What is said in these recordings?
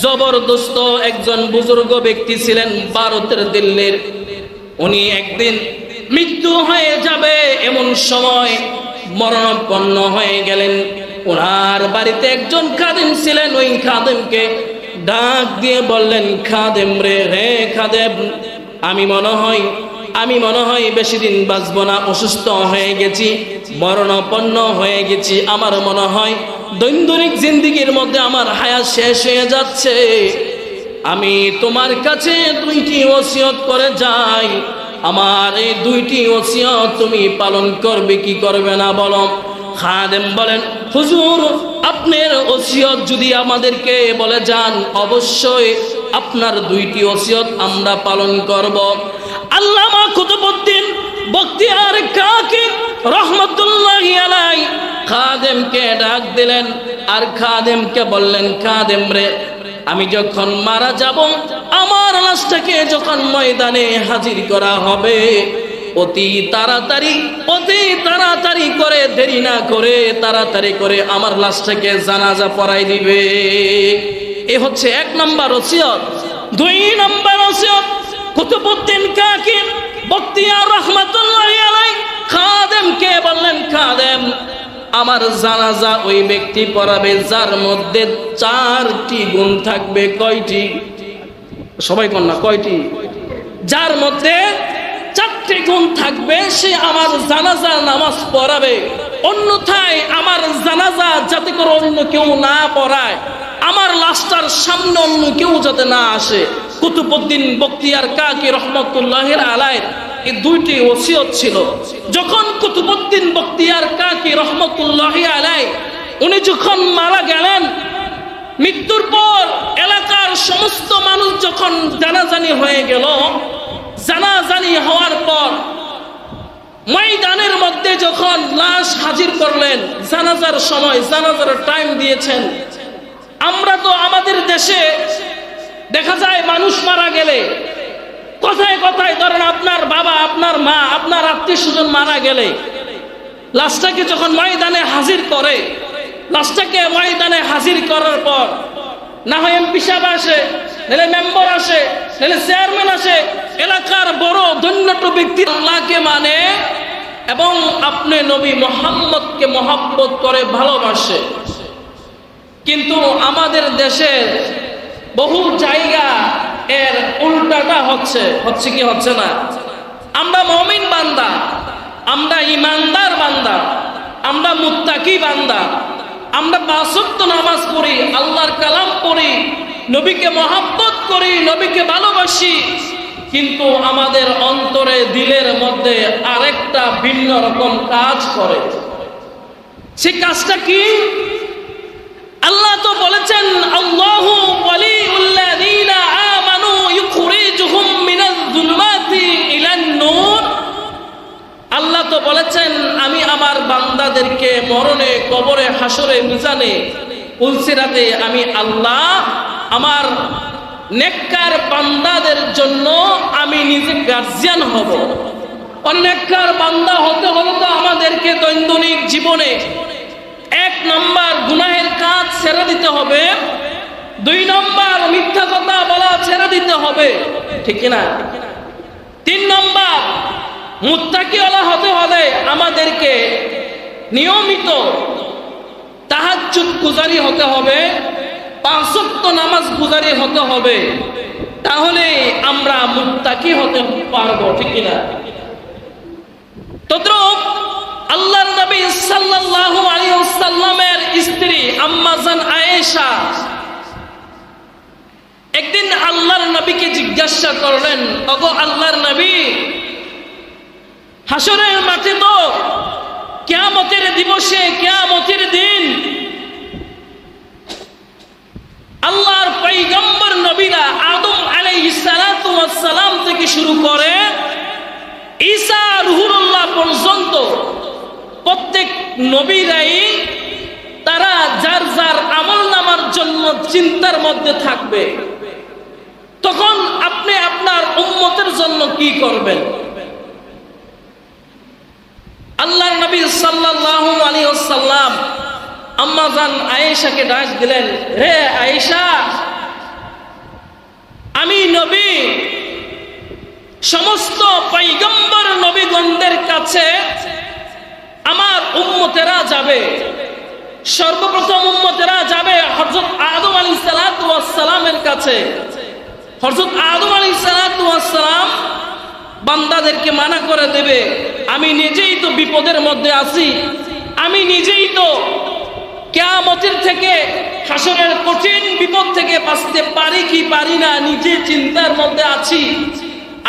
জবরদস্ত একজন বুজুর্গ ব্যক্তি ছিলেন ভারতের দিল্লির। উনি একদিন মৃত্যু হয়ে যাবে এমন সময় মরণাপন্ন হয়ে গেলেন। ওনার বাড়িতে একজন খাদেম ছিলেন। ওই খাদেমকে ডাক দিয়ে বললেন, খাদেম রে, হে খাদেম, আমি মনে হয় বেশি দিন বাঁচব না, অসুস্থ হয়ে গেছি, মরণাপন্ন হয়ে গেছি। আমার মনে হয় দৈনন্দিন জিন্দেগির মধ্যে আমার হায়াত শেষ হয়ে যাচ্ছে। আমি তোমার কাছে 2টি ওসিয়ত করে যাই। আমার এই 2টি ওসিয়ত তুমি পালন করবে কি করবে না বলো। খাদেম বলেন, হুজুর, আপনার ওসিয়ত যদি আমাদেরকে বলে যান, অবশ্যই আপনার 2টি ওসিয়ত আমরা পালন করব। আল্লামা কুতুবউদ্দিন বখতিয়ার কাকি রহমাতুল্লাহি আলাইহি খাদেমকে ডাক দিলেন আর খাদেমকে বললেন, খাদেম রে, আমি যখন মারা যাব, আমার লাশটাকে যখন ময়দানে হাজির করা হবে, অতি তাড়াতাড়ি করে, দেরি না করে, তাড়াতাড়ি করে আমার লাশটাকে জানাজা পড়াই দিবে। এ হচ্ছে 1 নম্বর ওসিয়ত। 2 নম্বর ওসিয়ত কুতুবউদ্দিন কাকি বখতিয়ার রহমাতুল্লাহি আলাইহি খাদেমকে বললেন, খাদেম, আমার জানাজা ওই ব্যক্তি পড়াবে যার মধ্যে 4টি গুণ থাকবে। কয়টি? সবাই কোন না, কয়টি? যার মধ্যে 4টি গুণ থাকবে, সে আমার জানাজার নামাজ পড়াবে। অন্যথায় আমার জানাজা যাতে করে অন্য কেউ না পড়ায়, আমার লাশটার সামনে অন্য কেউ যাতে না আসে। কুতুবউদ্দিন বখতিয়ার কাকি রহমাতুল্লাহি আলাইহি এই 2টি ওসিয়ত ছিল। যখন কুতুবউদ্দিন বখতিয়ার কাকি রহমাতুল্লাহি আলাইহি উনি যখন মারা গেলেন, মৃত্যুর পর এলাকার সমস্ত মানুষ যখন জানাজানি হয়ে গেল, জানাজানি হওয়ার পর ময়দানের মধ্যে যখন লাশ হাজির করলেন, জানাজার সময়, জানাজার টাইম দিয়েছেন। আমরা তো আমাদের দেশে দেখা যায় মানুষ মারা গেলে কথায় কথায়, ধরেন আপনার বাবা, আপনার মা, আপনার আত্মীয় স্বজন মারা গেলে লাশটাকে যখন ময়দানে হাজির করে, লাশটাকে ময়দানে হাজির করার পর না হয় এমপি সাহেব আসে, নাহলে মেম্বার আসে, নাহলে চেয়ারম্যান আসে, এলাকার বড় ধন্যত ব্যক্তি আল্লাহকে মানে এবং আপনি নবী মুহাম্মদকে মহব্বত করে ভালোবাসে। কিন্তু আমাদের দেশে বহু জায়গা এর উল্টাটা হচ্ছে কি হচ্ছে না। আমরা মুমিন বান্দা, আমরা ইমানদার বান্দা, আমরা মুত্তাকি বান্দা, আমরা 5 ওয়াক্ত নামাজ পড়ি, আল্লাহর কালাম পড়ি, নবীকে মহব্বত করি, নবীকে ভালোবাসি, কিন্তু আমাদের অন্তরে, দিলের মধ্যে আরেকটা ভিন্ন রকম কাজ করে। সেই কাজটা কি? আল্লাহ তো বলেছেন, আল্লাহু ওয়ালিউল্লাযীনা আমানু ইউখরিজুহুম মিনাজ যুলমাতি ইলান নূর। আল্লাহ তো বলেছেন, আমি আমার বান্দাদেরকে মরণে, কবরে, হাসরে, মিজানে, পুলসিরাতে আমি আল্লাহ আমার নেককার বান্দাদের জন্য আমি নিজে গার্জিয়ান হব। অনেককার বান্দা হতে হলে তো আমাদেরকে দৈনন্দিন জীবনে 1 নম্বর গুনাহের কাজ ছেড়ে দিতে হবে, 2 নম্বর মিথ্যা কথা বলা ছেড়ে দিতে হবে, ঠিক না? 3 নম্বর মুত্তাকিওয়ালা হতে হলে আমাদেরকে নিয়মিত তাহাজ্জুদ গুজারি হতে হবে, 5 ওয়াক্ত নামাজ গুজারি হতে হবে, তাহলে আমরা মুত্তাকি হতে পারবো, ঠিক না? তদ্রুপ আল্লাহর নবী সাল্লাল্লাহু আলাইহি ওয়াসাল্লামের স্ত্রী আম্মা জান আয়েশা একদিন আল্লাহর নবীকে জিজ্ঞাসা করলেন, ওগো আল্লাহর নবী, হাসরের মাঠে তো কিয়ামতের দিবসে, কিয়ামতের দিন আল্লাহর পয়গম্বর নবীরা আদম আলাইহিস সালাতু ওয়াস সালাম থেকে শুরু করে ঈসা রুহুল্লাহ পর্যন্ত প্রত্যেক নবীরাই তারা যার যার আমলনামার জন্য চিন্তার মধ্যে থাকবে। তখন আপনি আপনার উম্মতের জন্য কি করবেন? আল্লাহর নবী সাল্লাল্লাহু আলাইহি ওয়াসাল্লাম আম্মা জান আয়েশাকে ডাক দিলেন, হে আয়েশা, আমি নবী সমস্ত পয়গম্বর নবীগণদের কাছে আমার উম্মতেরা যাবে। সর্বপ্রথম উম্মতেরা যাবে হযরত আদম আলাইহিস সালাতু ওয়াস সালামের কাছে। হযরত আদম আলাইহিস সালাতু ওয়াস সালাম বান্দাদেরকে মানা করে দেবে, আমি নিজেই তো বিপদের মধ্যে আছি, আমি নিজেই তো কিয়ামতের থেকে হাসরের কঠিন বিপদ থেকে বাঁচতে পারি কি পারি না নিজে চিন্তার মধ্যে আছি।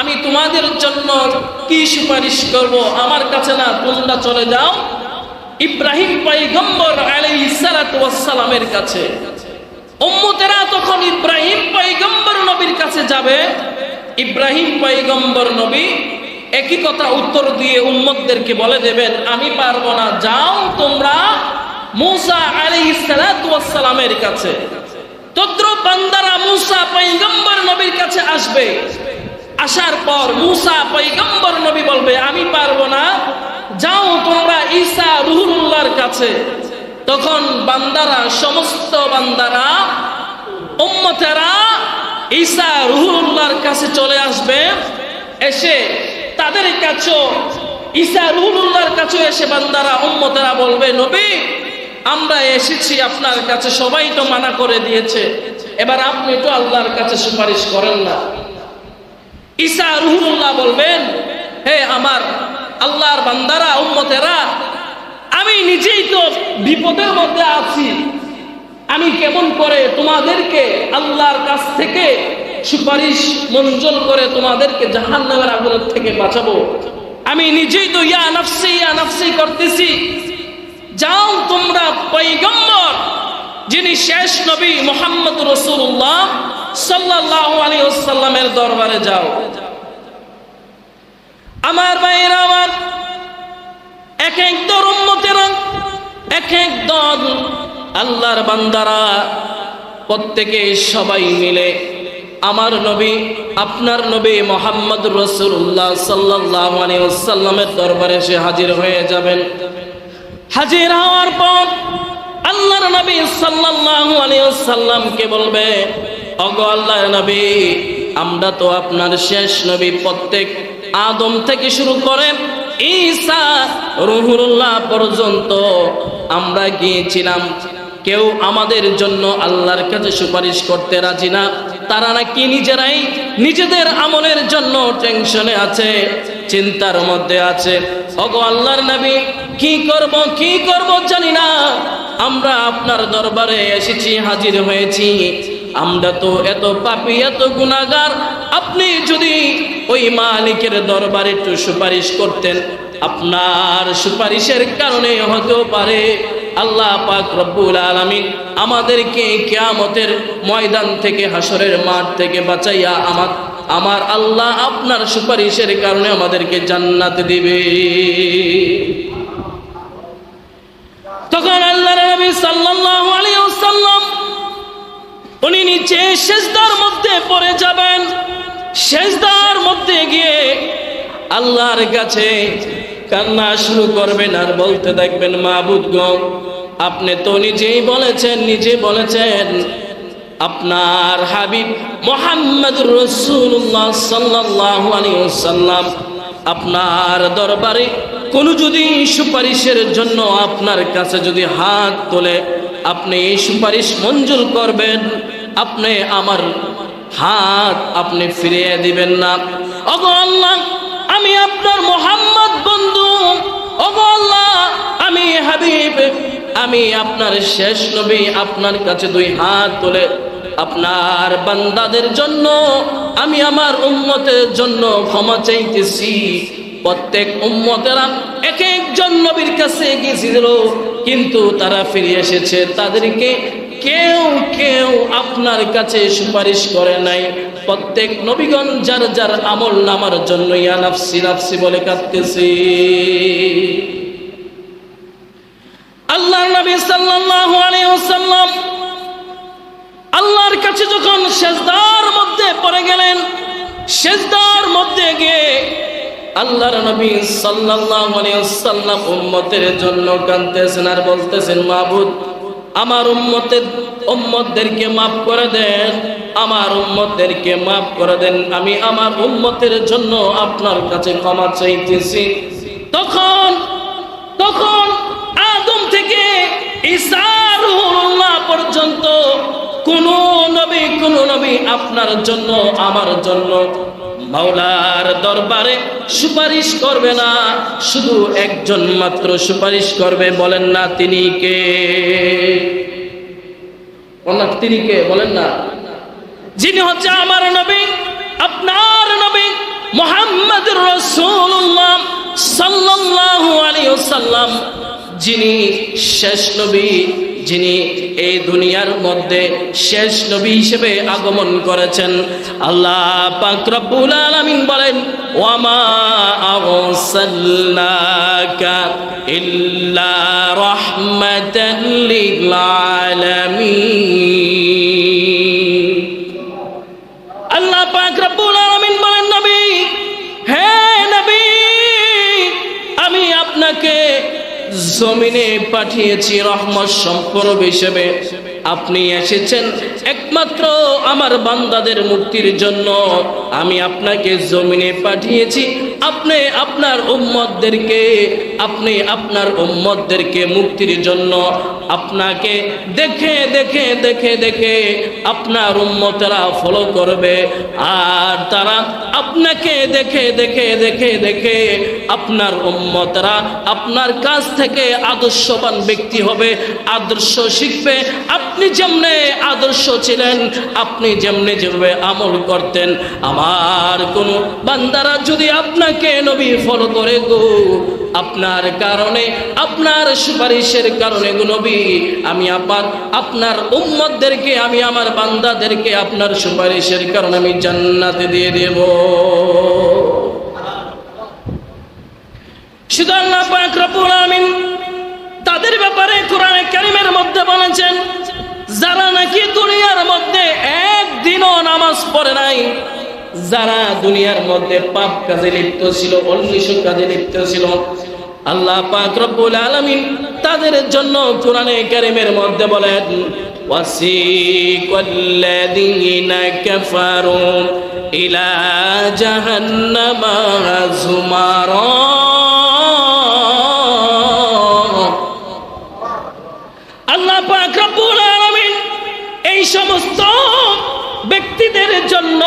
আমি তোমাদের জন্য কি সুপারিশ করব? আমার কাছে না, তোমরা চলে যাও ইব্রাহিম পয়গম্বর আলাইহিস সালাতু ওয়াস সালামের কাছে। উম্মতেরা তখন ইব্রাহিম পয়গম্বর নবীর কাছে যাবে। ইব্রাহিম পয়গম্বর নবী একই কথা উত্তর দিয়ে উম্মতদেরকে বলে দেবেন, আমি পারবো না, যাও তোমরা মূসা আলাইহিস সালাতু ওয়াস সালামের কাছে। তদ্রুপ বান্দারা মূসা পয়গম্বর নবীর কাছে আসবে। আসার পর মূসা পয়গম্বর নবী বলবে, আমি পারবো না, যাও তোমরা ঈসা রূহুল্লাহর কাছে। তখন বান্দারা, সমস্ত বান্দারা, উম্মতেরা ঈসা রূহুল্লাহর কাছে চলে আসবে। এসে তাদের কাছে, ঈসা রূহুল্লাহর কাছে এসে বান্দারা, উম্মতেরা বলবে, নবী আমরা এসেছি আপনার কাছে, সবাই তো মানা করে দিয়েছে, এবার আপনি তো আল্লাহর কাছে সুপারিশ করেন না। ঈসা রূহুল্লাহ বলবেন, হে আমার আল্লাহর বান্দারা, উম্মতেরা, আমি নিজেই তো বিপদের মধ্যে আছি, আমি কেমন করে তোমাদেরকে আল্লাহর কাছ থেকে সুপারিশ মঞ্জুর করে তোমাদেরকে জাহান্নামের আগুন থেকে বাঁচাবো? আমি নিজেই তো ইয়া নাফসি করতেছি। যাও তোমরা পয়গম্বর যিনি শেষ নবী মুহাম্মদ রাসূলুল্লাহ সাল্লাল্লাহু আলাইহি ওয়াসাল্লামের দরবারে যাও। আমার ভাইরা আমার, এক এক দল উম্মতেরা, এক এক দল আল্লাহর বান্দারা, প্রত্যেকে সবাই মিলে আমার নবী, আপনার নবী মুহাম্মদ রাসূলুল্লাহ সাল্লাল্লাহু আলাইহি ওয়াসাল্লামের দরবারে এসে হাজির হয়ে যাবেন। হাজির হওয়ার পর আল্লাহর নবী সাল্লাল্লাহু আলাইহি ওয়াসাল্লামকে বলবে, ওগো আল্লাহর নবী, আমরা তো আপনার শেষ নবী, প্রত্যেক আদম থেকে শুরু করে ঈসা রূহুল্লাহ পর্যন্ত আমরা গিয়েছিলাম, কেউ আমাদের জন্য আল্লাহর কাছে সুপারিশ করতে রাজি না। তারা নাকি নিজেরাই নিজেদের আমলের জন্য টেনশনে আছে, চিন্তার মধ্যে আছে। ওগো আল্লাহর নবী, কি করব জানি না, আমরা আপনার দরবারে এসেছি, হাজির হয়েছি, আমরা তো এত পাপী, এত গুনাহগার, আপনি যদি ওই মালিকের দরবারে একটু সুপারিশ করতেন, আপনার সুপারিশের কারণে হতে পারে আল্লাহ পাক রব্বুল আলামিন আমাদেরকে কিয়ামতের ময়দান থেকে, হাসরের মাঠ থেকে বাঁচাইয়া আমার আল্লাহ আপনার সুপারিশের কারণে আমাদেরকে জান্নাত দিবে। তখন আল্লাহর নবী সাল্লাল্লাহু আলাইহি ওয়াসাল্লাম উনি নিচে সিজদার মধ্যে পড়ে যাবেন। সিজদার মধ্যে গিয়ে আল্লাহর কাছে কান্না শুরু করবেন আর বলতে থাকবেন, মাবুদ গো, আপনি তো নিজে বলেছেন আপনার হাবিব মুহাম্মদুর রাসূলুল্লাহ সাল্লাল্লাহু আলাইহি ওয়াসাল্লাম আপনার দরবারে কোনো যদি সুপারিশের জন্য আপনার কাছে যদি হাত তোলে, আপনি এই সুপারিশ মঞ্জুর করবেন, আপনি আমার হাত আপনি ফিরিয়ে দিবেন না। ওগো আল্লাহ, আমি আপনার মুহাম্মদ বন্ধু, ওগো আল্লাহ, আমি হাবিব, আমি আপনার শেষ নবী, আপনার কাছে দুই হাত তুলে আপনার বান্দাদের জন্য, আমি আমার উম্মতের জন্য ক্ষমা চাইতেছি। প্রত্যেক উম্মতেরা এক একজন নবীর কাছে গিয়েছিল, কিন্তু তারা ফিরে এসেছে, তাদেরকে কেউ আপনার কাছে সুপারিশ করে নাই। প্রত্যেক নবীগণ যার যার আমল নামার জন্য ইয়া নাফসি নাফসি বলে কাঁদতেছে। আল্লাহর নবী সাল্লাল্লাহু আলাইহি ওয়াসাল্লাম আল্লাহর কাছে যখন সিজদার মধ্যে পড়ে গেলেন, সিজদার মধ্যে গিয়ে আল্লাহর নবী সাল্লাল্লাহু আলাইহি ওয়াসাল্লাম উম্মতের জন্য কাঁদতেছেন আর বলতেছেন, মাবুদ, আমার উম্মতের উম্মতদেরকে মাফ করে দেন, আমার উম্মতদেরকে মাফ করে দেন, আমি আমার উম্মতের জন্য আপনার কাছে ক্ষমা চাইতেছি। তখন আদম থেকে ঈসা রূহুল্লাহ পর্যন্ত কোন নবী আপনার জন্য আমার জন্য মাওলার দরবারে সুপারিশ করবে না, শুধু একজন মাত্র সুপারিশ করবে। বলেন না তিনি কে? তিনি কে বলেন না? যিনি হচ্ছে আমার নবী, আপনার নবী মুহাম্মদুর রাসূলুল্লাহ সাল্লাল্লাহু আলাইহি ওয়াসাল্লাম, যিনি শেষ নবী, যিনি এই দুনিয়ার মধ্যে শেষ নবী হিসেবে আগমন করেছেন। আল্লাহ পাক রব্বুল আলামিন বলেন, ওয়া মা আরসালনাকা ইল্লা রাহমাতাল লিল আলামিন। আল্লাহ পাক রব্বুল আলামিন বলেন, নবী, হে নবী, আমি আপনাকে জমিনে পাঠিয়েছি রহমত সম্পর্ক হিসেবে। আপনি এসেছেন একমাত্র আমার বান্দাদের মুক্তির জন্য। আমি আপনাকে জমিনে পাঠিয়েছি আপনি আপনার উম্মতদেরকে মুক্তির জন্য। আপনাকে দেখে দেখে দেখে দেখে আপনার উম্মতেরা ফলো করবে, আর তারা আপনাকে দেখে দেখে দেখে দেখে আপনার উম্মতেরা আপনার কাছ থেকে আদর্শবান ব্যক্তি হবে, আদর্শ শিখবে। আপনি যেমনে আদর্শ ছিলেন, আপনি যেভাবে আমল করতেন, আমার কোন বান্দারা যদি আপনাকে নবী ফলো করে গো, আপনার কারণে, আপনার সুপারিশের কারণে গো নবী, আমি আপনার উম্মতদেরকে, আমি আমার বান্দাদেরকে আপনার সুপারিশের কারণে আমি জান্নাতে দিয়ে দেব। শুধু আল্লাহ পাক রব্বুল আলামিন তাদের ব্যাপারে কোরআনে কারীমের মধ্যে বলেছেন, যারা নাকি দুনিয়ার মধ্যে একদিনও নামাজ পড়ে নাই, যারা দুনিয়ার মধ্যে পাপ কাজে লিপ্ত ছিল, অনিষ্ট কাজে লিপ্ত ছিল, আল্লাহ পাক রব্বুল আলামিন তাদের জন্য কোরআনে কারীমের মধ্যে বলেন, ওয়াসিকাল্লাযীনা কাফারু ইলা জাহান্নামা যুমারা। আল্লাহ পাক রব্বুল আলামিন এই সমস্ত ব্যক্তিদের জন্য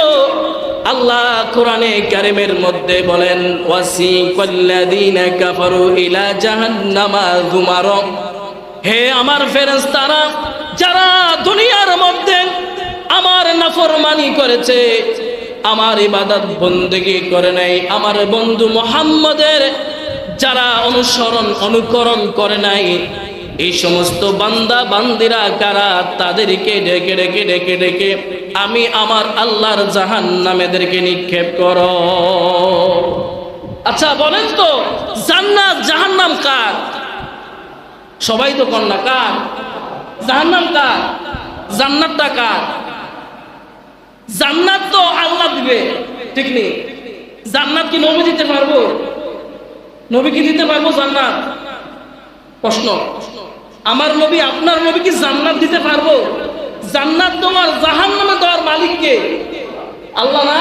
আল্লাহ কোরআনে কারীমের মধ্যে বলেন, ওয়াসিকাল্লাযীনা কাফারু ইলা জাহান্নামা যুমারা। হে আমার ফেরেশতারা, যারা দুনিয়ার মধ্যে আমার নাফরমানি করেছে, আমার ইবাদত বন্দেগী করে নাই, আমার বন্ধু মুহাম্মদের যারা অনুকরণ করে নাই, এই সমস্ত বান্দা বান্দিরা কারা, তাদেরকে ডেকে ডেকে ডেকে ডেকে আমি আমার আল্লাহর জাহান্নামেদেরকে নিক্ষেপ করো। আচ্ছা বলেন তো, জান্নাত জাহান্নাম কার? সবাই তো কন্যা কার? জাহান্নাম কার? জান্নাতটা কার? জান্নাত তো আল্লাহ দিবে, ঠিক নেই? জান্নাত কি নবী দিতে পারবো? নবী কি দিতে পারবো জান্নাত? প্রশ্ন। আমার নবী, আপনার নবী কি জান্নাত দিতে পারবো? জান্নাত তোমার, জাহান্নামে দেওয়ার মালিক কে? আল্লাহ না?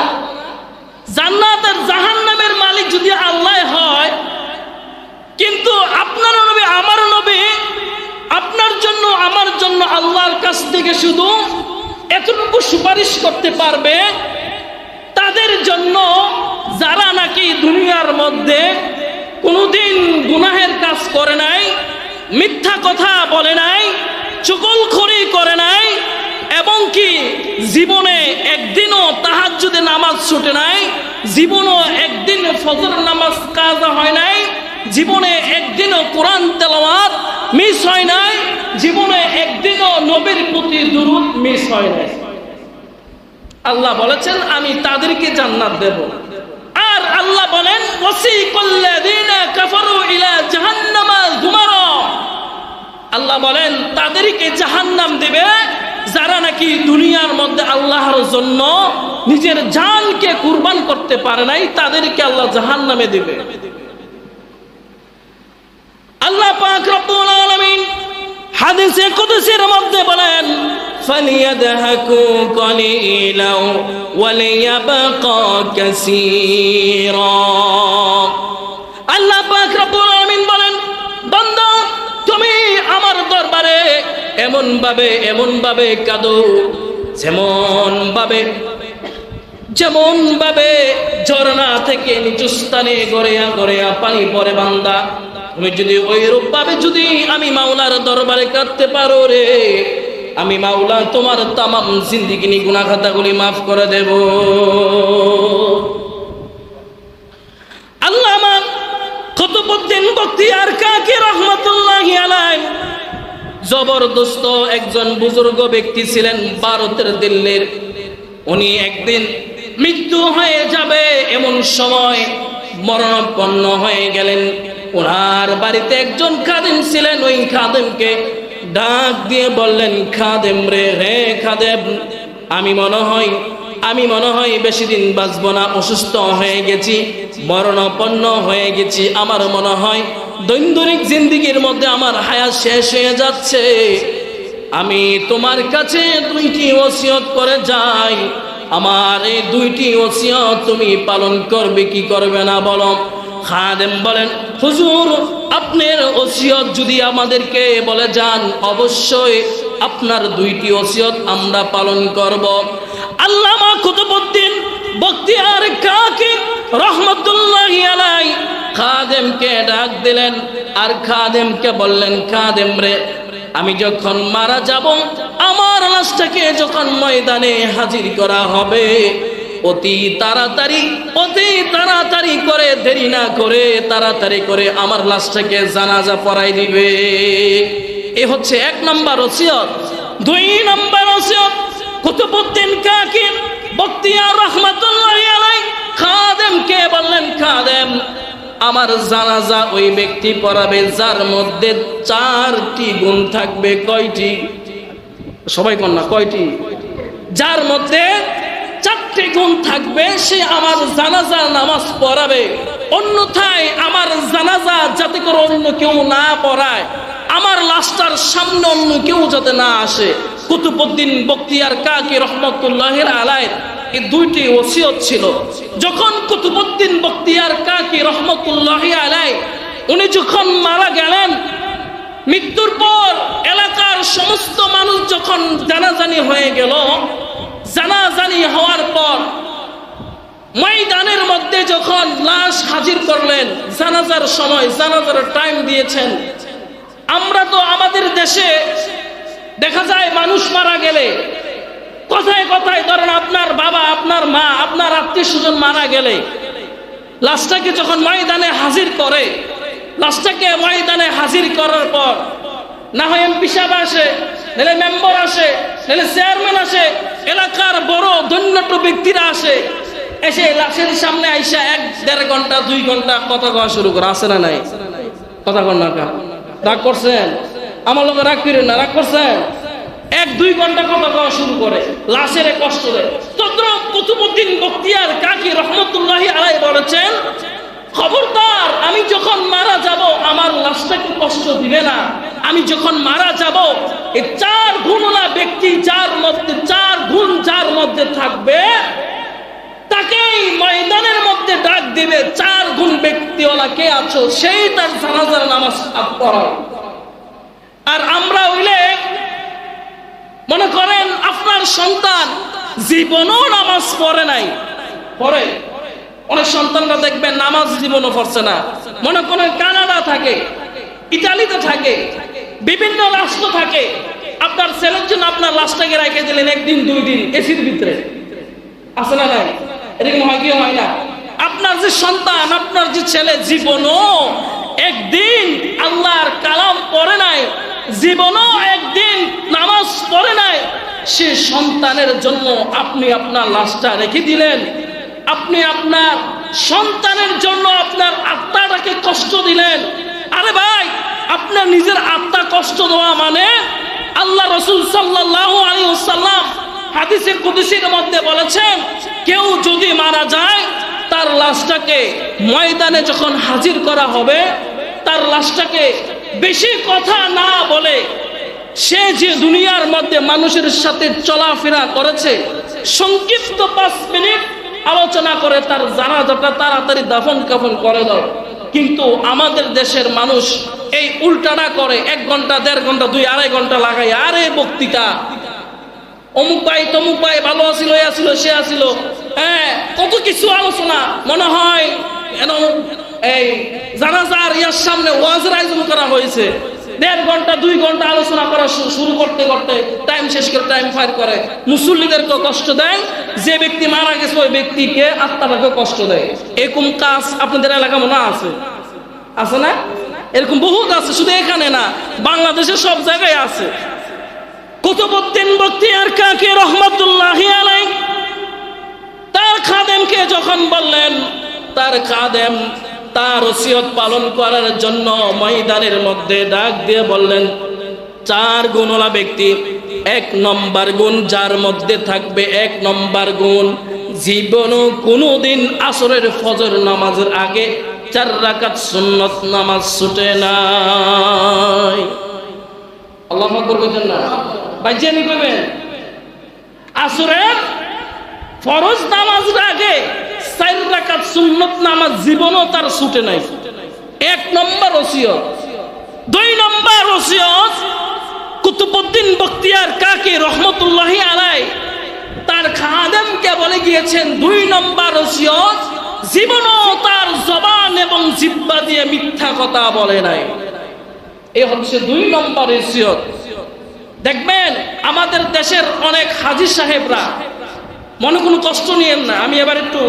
জান্নাত আর জাহান্নামের মালিক যদি আল্লাহ হয়, কিন্তু আপনার নবী, আমার নবী, আপনার জন্য আমার জন্য আল্লাহর কাছ থেকে শুধু এতটুকু সুপারিশ করতে পারবে তাদের জন্য যারা নাকি দুনিয়ার মধ্যে কোনোদিন গুনাহের কাজ করে নাই, মিথ্যা কথা বলে নাই, চুগলখড়ি করে নাই, এবং কি জীবনে একদিনও তাহাজ্জুদে নামাজ ছুটে নাই, জীবনও একদিন ফজর নামাজ কাজা হয় নাই, জীবনে একদিনও কোরআন তেলাওয়াত মিস হয় নাই, জীবনে একদিনও নবীর প্রতি দুরূদ মিস হয় নাই। আল্লাহ বলেছেন আমি তাদেরকে জান্নাত দেব। আর আল্লাহ বলেন, ওয়াসিকাল্লাযীনা কাফারু ইলা জাহান্নামা যুমারা। আল্লাহ বলেন তাদেরকে জাহান্নাম দেবে যারা নাকি দুনিয়ার মধ্যে আল্লাহর জন্য নিজের জানকে কুরবান করতে পারে নাই, তাদেরকে আল্লাহ জাহান্নামে দেবে। আল্লাহ পাক রব্বুল আলামিন হাদিসে কুদসির মধ্যে বলেন ফালিয়াদহাকু কালিলাও ওয়ালিয়াবকা কাসীরা। আল্লাহ পাক রব্বুল আলামিন বলেন, বান্দা তুমি আমার দরবারে এমন ভাবে কাঁদো যেমন ভাবে ঝর্ণা থেকে নিচু স্থানে গড়িয়া গড়িয়া পানি পড়ে। বান্দা তুমি যদি ওই রূপ ভাবে যদি আমি মাওলার দরবারে কাঁদতে পারো রে, আমি মাওলা তোমার তামাম জিন্দেগি গুনাহ খাতাগুলি মাফ করে দেব। আল্লামা কুতুবউদ্দিন বখতিয়ার কাকি রহমাতুল্লাহি আলাইহি জবরদস্ত একজন বুজুর্গ ব্যক্তি ছিলেন ভারতের দিল্লির। উনি একদিন মৃত্যু হয়ে যাবে এমন সময় মরণাপন্ন হয়ে গেলেন। ওনার বাড়িতে একজন খাদেম ছিলেন। ওই খাদেমকে ডাক দিয়ে বললেন, খাদেম রে খাদেম, আমি মনে হয় বেশি দিন বাঁচবো না, অসুস্থ হয়ে গেছি, মরণাপন্ন হয়ে গেছি। আমার মনে হয় দৈনন্দিন জিন্দেগির মধ্যে আমার হায়াত শেষ হয়ে যাচ্ছে। আমি তোমার কাছে দুইটি ওসিয়ত করে যাই। আমার এই দুইটি ওসিয়ত তুমি পালন করবে কি করবে না বলো। খাদেম বলেন, হুজুর আপনার ওসিয়ত যদি আমাদেরকে বলে যান, অবশ্যই আপনার দুইটি ওসিয়ত আমরা পালন করব। আল্লামা কুতুবউদ্দিন বখতিয়ার কাকি রহমাতুল্লাহি আলাইহি খাদেমকে ডাক দিলেন আর খাদেমকে বললেন, খাদেম রে, আমি যখন মারা যাব, আমার লাশটাকে যখন ময়দানে হাজির করা হবে, অতি তাড়াতাড়ি করে, দেরি না করে, তাড়াতাড়ি করে আমার লাশটাকে জানাজা পড়াই দিবে। এ হচ্ছে 1 নম্বর ওসিয়ত। 2 নম্বর ওসিয়ত কুতুবউদ্দিন কাকি বখতিয়ার রহমাতুল্লাহি আলাইহি খাদেমকে বললেন, খাদেম আমার জানাজা ওই ব্যক্তি পড়াবে যার মধ্যে 4টি গুণ থাকবে। কয়টি? সবাই কোন না, কয়টি? যার মধ্যে 4টি গুণ থাকবে সে আমার জানাজার নামাজ পড়াবে। অন্যথায় আমার জানাজা যাতে করে অন্য কেউ না পড়ায়, আমার লাশটার সামনে অন্য কেউ যাতে না আসে। কুতুবউদ্দিন বখতিয়ার কাকি রহমাতুল্লাহি আলাইহি এই 2টি ওসিয়ত ছিল। যখন কুতুবউদ্দিন বখতিয়ার কাকি রহমাতুল্লাহি আলাইহি উনি যখন মারা গেলেন, মৃত্যুর পর এলাকার সমস্ত মানুষ যখন জানাজানি হয়ে গেল, জানাজানি হওয়ার পর ময়দানের মধ্যে যখন লাশ হাজির করলেন, জানাজার সময় জানাজার টাইম দিয়েছেন। আমরা তো আমাদের দেশে দেখা যায় মানুষ মারা গেলে কথায় কথায়, ধরেন আপনার বাবা, আপনার মা, আপনার আত্মীয় স্বজন মারা গেলে লাশটাকে যখন ময়দানে হাজির করে, লাশটাকে ময়দানে হাজির করার পর না হয় এমপি সাহেব আসে, নাহলে মেম্বার আসে, নাহলে চেয়ারম্যান আসে, এলাকার বড় ধন্যট ব্যক্তিরা আসে, এসে লাশের সামনে আইসা 1-1.5 ঘন্টা 2 ঘন্টা কথা কওয়া শুরু করে। আসে না নাই? কথা কন না, রাগ করছেন? আমার লোক রাগ করেন না, রাগ করছেন? 1-2 ঘন্টা কথা কওয়া শুরু করে, লাশের কষ্ট দেয়। তদ্রুপ কুতুবউদ্দিন বখতিয়ার কাকি রহমাতুল্লাহি আলাইহি বলেছেন, খবরদার আমি যখন মারা যাব আমার লাশটাকে কষ্ট দিবে না। আমি যখন মারা যাব এই 4 গুণওয়ালা ব্যক্তি যার মধ্যে 4 গুণ যার মধ্যে থাকবে তাকেই ময়দানের মধ্যে ডাক দিবে, 4 গুণ ব্যক্তিওয়ালা কে আছো সেই তার জানাজার নামাজ পড়াও। আর আমরা হইলে মনে করেন আপনার সন্তান জীবনও নামাজ পড়ে নাই, পড়ে অনেক সন্তানরা দেখবেন নামাজ জীবনও পড়ছে না। মনে করেন কানাডা থাকে, ইতালিতে থাকে, বিভিন্ন রাষ্ট্র থাকে, আপনার ছেলের জন্য আপনার লাশটাকে রেখে দিলেন 1 দিন 2 দিন এসির ভিতরে। আছে না নাই? এরকম হয় কি হয় না? আপনার যে সন্তান, আপনার যে ছেলে জীবনও একদিন আল্লাহর কালাম পড়ে নাই, জীবনও একদিন নামাজ পড়ে নাই, সে সন্তানের জন্য আপনি আপনার লাশটা রেখে দিলেন। আপনি আপনার সন্তানের জন্য আপনার আত্মাটাকে কষ্ট দিলেন। আরে ভাই, আপনার নিজের আত্মা কষ্ট দেওয়া মানে, আল্লাহ রাসূল সাল্লাল্লাহু আলাইহি ওয়াসাল্লাম হাদিসে কুদসির মধ্যে বলেছেন, কেউ যদি মারা যায় তার লাশটাকে ময়দানে যখন হাজির করা হবে, তার লাশটাকে বেশি কথা না বলে সে যে দুনিয়ার মধ্যে মানুষের সাথে চলাফেরা করেছে, সংক্ষিপ্ত 5 মিনিট আলোচনা করে তার জানাজাটা তাড়াতাড়ি দাফন কাফন করে দাও। কিন্তু আমাদের দেশের মানুষ এই উল্টাটা করে, 1 ঘন্টা 1.5 ঘন্টা 2-2.5 ঘন্টা লাগাই আরে বক্তৃতা, অমুক ভাই তমুক ভাই ভালো আছিল, এ আছিল সে আছিল, হ্যাঁ কত কিছু আলোচনা। মনে হয় এই জানাজার ইয়ার সামনে ওয়াজের আয়োজন করা হয়েছে, 1.5 ঘন্টা 2 ঘন্টা আলোচনা করা শুরু করতে করতে টাইম শেষ করে টাইম ফায়ার করে। মুসল্লিদেরকে কষ্ট দেয়, যে ব্যক্তি মারা গেছে ওই ব্যক্তিকে আত্মাটাকে কষ্ট দেয়। এরকম কাজ আপনাদের এলাকা মনে আছে? আছে না? এরকম বহুত আছে, শুধু এখানে না, বাংলাদেশের সব জায়গায় আছে। কুতুবউদ্দিন বখতিয়ার কাকি রহমাতুল্লাহি আলাইহি তার খাদেমকে যখন বললেন, তার খাদেম তার ওসিয়ত পালন করার জন্য ময়দানের মধ্যে ডাক দিয়ে বললেন, 4 গুণওয়ালা ব্যক্তি, 1 নম্বর গুণ যার মধ্যে থাকবে, 1 নম্বর গুণ জীবনও কোনোদিন আসরের ফজর নামাজের আগে 4 রাকাত সুন্নত নামাজ ছুটে নাই। আল্লাহু আকবার বলেন না বাইজানি কইবেন, আসরের ফরজ নামাজের আগে 4 রাকাত সুন্নত নামাজ জীবনও তার ছুটে নাই। 1 নম্বর ওসিয়ত। 2 নম্বর ওসিয়ত কুতুবউদ্দিন বখতিয়ার কাকি রহমতুল্লাহি আলাইহি তার খাদেমকে বলে গিয়েছেন, 2 নম্বর ওসিয়ত জীবনও তার জবান এবং জিহ্বা দিয়ে মিথ্যা কথা বলে নাই। এই হচ্ছে 2 নম্বর ওসিয়ত। দেখবেন আমাদের দেশের অনেক হাজী সাহেবরা, মনে কোনো কষ্ট নিয়েন না, আমি এবার একটু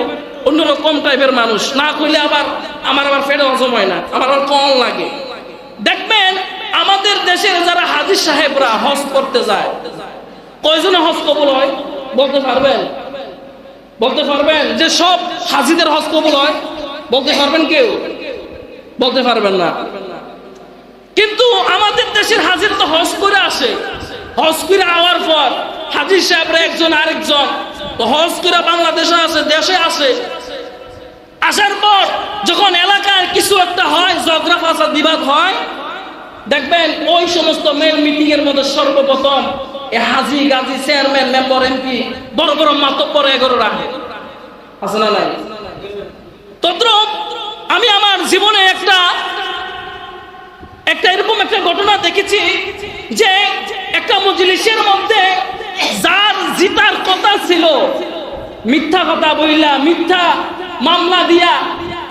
অন্যরকম টাইপের মানুষ, না কইলে আবার আমার ফেটে হজম হয় না, আমার আবার কম লাগে। দেখবেন আমাদের দেশের যারা হাজী সাহেবরা হজ করতে যায়, কয়জনে হজ কবুল হয় বলতে পারবেন? বলতে পারবেন যে সব হাজীদের হজ কবুল হয়? বলতে পারবেন কেউ? বলতে পারবেন না। কিন্তু আমাদের দেশের হাজীরা তো হজ করে আসে, হজ করে আওয়ার পর হাজী সাহেবরা একজন আরেকজন হজ করে বাংলাদেশে আসে, দেশে আসে, আসার পর যখন এলাকায় কিছু একটা হয়, ঝগড়া ফাসাদ বিবাদ হয়, দেখবেন ওই সমস্ত মেল মিটিং এর মধ্যে সর্বপ্রথম এই হাজী গাজী চেয়ারম্যান মেম্বার এমপি বড় বড় মাতব্বর এগুলো রাখে, আছে না নাই? তদ্রুপ আমি আমার জীবনে একটা এরকম একটা ঘটনা দেখেছি যে একটা মজলিসের মধ্যে যার জিতার কথা ছিল, মিথ্যা কথা বইলা মিথ্যা মামলা দিয়া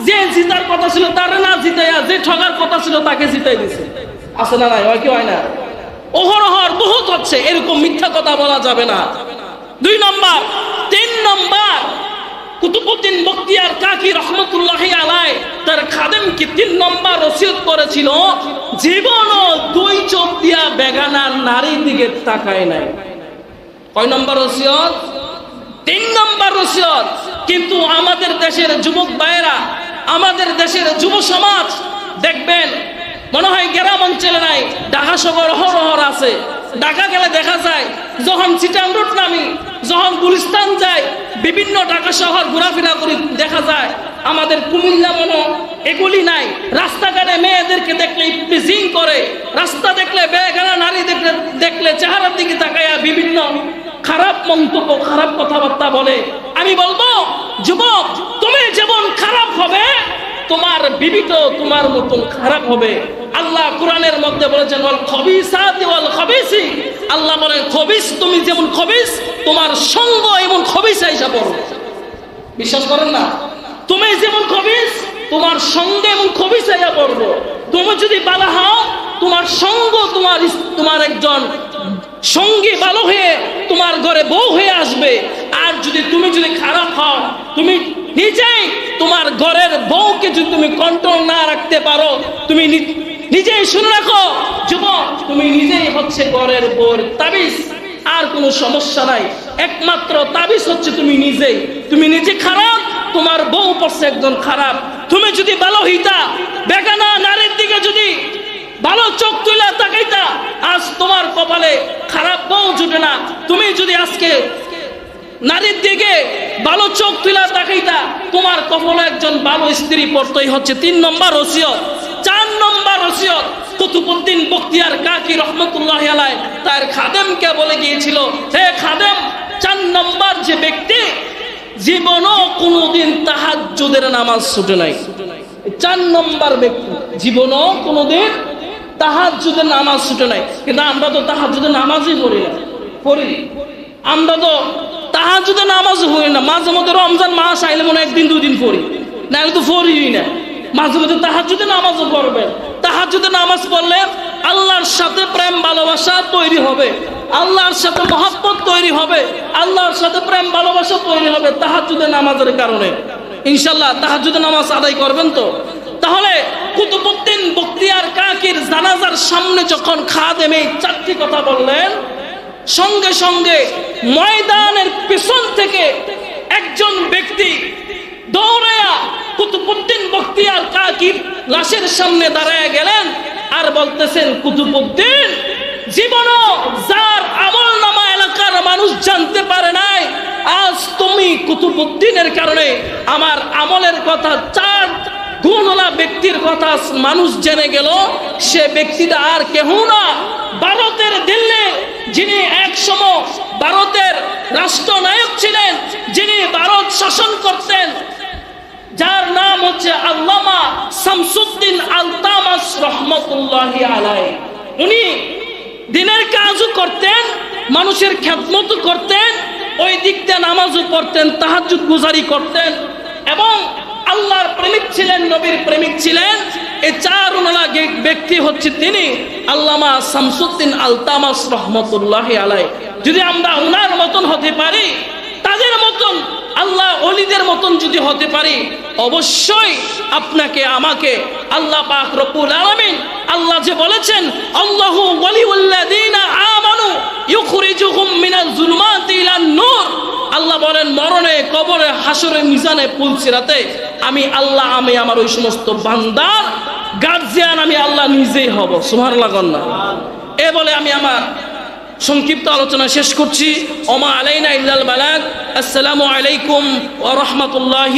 যে জিতার কথা ছিল তার না জিতাইয়া যে ঠগার কথা ছিল তাকে জিতাই দিছে, আছে না নাই? হয় কি হয় না? অহরহর বহুত হচ্ছে, এরকম মিথ্যা কথা বলা যাবে না। 2 নম্বর। 3 নম্বর কুতুবউদ্দিন বখতিয়ার কাকি রহমতুল্লাহি আলাইহি তার খাদেমকে 3 নম্বর ওসিয়ত করেছিল, জীবনও 2 চোখ দিয়া বেগানা নারীর দিকে তাকায় নাই। কয় নম্বর ওসিয়ত? 3 নম্বর ওসিয়ত। কিন্তু আমাদের দেশের যুবক ভাইয়েরা, আমাদের দেশের যুব সমাজ দেখবেন মনে হয় গ্রাম অঞ্চলে নাই, ঢাকা শহর অহরহর আছে। ঢাকা গেলে দেখা যায় যখন চিটাং রোড নামি, যখন গুলিস্তান যাই, বিভিন্ন ঢাকা শহর ঘোরাফেরা করি, দেখা যায় আমাদের কুমিল্লা মনে এগুলি নাই। রাস্তাঘাটে মেয়েদেরকে দেখলে প্রিজিং করে, রাস্তা দেখলে বেগানা নারী দেখলে চেহারার দিকে তাকায়া বিভিন্ন খারাপ মন্তব্য খারাপ কথাবার্তা বলে। আমি বলবো যুবক, তুমি যেমন খারাপ হবে তোমার বিবি তো তোমার মতন খারাপ হবে। আল্লাহ কোরআনের মধ্যে বলেছেন ওয়াল খবিসাতি ওয়াল খবিসি, আল্লাহ বলেন খবিস তুমি যেমন খবিস তোমার সঙ্গ এমন খবিস আইসা পড়বে। বিশ্বাস করেন না? তুমি যেমন খবিস তোমার সঙ্গে এমন খবিস আইসা পড়বে। তুমি যদি ভালো হও তোমার সঙ্গ তোমার একজন সঙ্গী ভালো হয়ে তোমার ঘরে বউ হয়ে আসবে। আর তুমি যদি খারাপ হও, তুমি নিজেই তোমার ঘরের বউকে যদি তুমি কন্ট্রোল না রাখতে পারো, তুমি নিজেই শুনে রাখো যুবক, তুমি নিজেই হচ্ছে ঘরের বউর তাবিজ। আর কোনো সমস্যা নাই, একমাত্র তাবিজ হচ্ছে তুমি নিজেই। তুমি নিজে খারাপ, তোমার বউ পড়ছে একজন খারাপ। তুমি যদি ভালো হইতা, বেগানা নারীর দিকে যদি ভালো চোখ তুলে তাকাইতা, আজ তোমার কপালে খারাপ বউ জুটে না। তুমি যদি আজকে নারীর দিকে ভালো চোখ তুলে তাকাইতা, তোমার কপালে একজন ভালো স্ত্রী পড়তেই হচ্ছে। 3 নম্বর ওসিয়ত। 4 নম্বর ওসিয়ত কুতুবউদ্দিন বখতিয়ার কাকি রহমতুল্লাহি আলাইহি তার খাদেমকে বলে গিয়েছিল, হে খাদেম, 4 নম্বর যে ব্যক্তি জীবনও কোনোদিন তাহাজ্জুদের নামাজ ছুটে নাই। 4 নম্বর ব্যক্তি জীবনও কোনোদিন তাহাজ্জুদের নামাজ ছুটে নাই। কিন্তু আমরা তো তাহাজ্জুদের নামাজই পড়ি না, পড়ি। আমরা তো তাহাজ্জুদের নামাজ পড়ি না। মাঝে মধ্যে রমজান মাস আইলে মনে 1 দিন 2 দিন পড়ি, নাহলে তো পড়িই না। মাঝে মধ্যে তাহাজ্জুদের নামাজও পড়বেন। তাহাজ্জুদের নামাজ পড়লে আল্লাহর সাথে প্রেম ভালোবাসা তৈরি হবে, আল্লাহর সাথে মহব্বত তৈরি হবে, আল্লাহর সাথে প্রেম ভালোবাসা তৈরি হবে তাহাজ্জুদের নামাজের কারণে। ইনশাআল্লাহ তাহাজ্জুদের নামাজ আদায় করবেন তো। তাহলে কুতুবউদ্দিন বখতিয়ার কাকির জানাজার সামনে যখন খাদেম এই 4টি কথা বললেন, সঙ্গে সঙ্গে ময়দানের পিছন থেকে একজন ব্যক্তি দৌড়ায়া কুতুবউদ্দিন বখতিয়ার কাকির লাশের সামনে দাঁড়ায় গেলেন আর বলতেছেন, কুতুবউদ্দিন, জীবনও যার আমলনামা এলাকার মানুষ জানতে পারে নাই, আজ তুমি কুতুবউদ্দিনের কারণে আমার আমলের কথা, 4 গুণওয়ালা ব্যক্তির কথা মানুষ জেনে গেল। সে ব্যক্তিটা আর কেহ না, ভারতের দিল্লি, যিনি একসময় ভারতের রাষ্ট্রনায়ক ছিলেন, যিনি ভারত শাসন করতেন, যার নাম হচ্ছে আল্লামা শামসুদ্দিন আলতামাস রহমতুল্লাহি আলাইহি। উনি দিনের কাজও করতেন, মানুষের খেদমতও করতেন, ওই দিক দিয়ে নামাজও পড়তেন, তাহাজ্জুদ গুজারি করতেন এবং আল্লাহর প্রেমিক ছিলেন, নবীর প্রেমিক ছিলেন। এই 4 ব্যক্তি হচ্ছে তিনি আল্লামা শামসুদ্দিন আলতামাস রহমতুল্লাহি আলাইহি। যদি আমরা ওনার মতন হতে পারি, তাদের মতন আল্লাহ ওলিদের মতন যদি হতে পারি, অবশ্যই আপনাকে আমাকে আল্লাহ পাক রব্বুল আলামিন, আল্লাহ যে বলেছেন, আল্লাহু ওয়ালিউল্লাযিনা আমানু ইউখরিজুহুম মিনাজ যুলুমাতি ইলান নূর, আল্লাহ বলেন মরণে, কবরে, হাসরে, মিজানে, পুলসিরাতে আমি আল্লাহ, আমি আমার ওই সমস্ত বান্দার গার্জিয়ান, আমি আল্লাহ নিজেই হব। সুবহানাল্লাহ। এ বলে আমি আমার সংক্ষিপ্ত আলোচনা শেষ করছি। ওমা আলাইনা ইল্লাল বালাগ। আসসালামু আলাইকুম ওয়া রাহমাতুল্লাহি।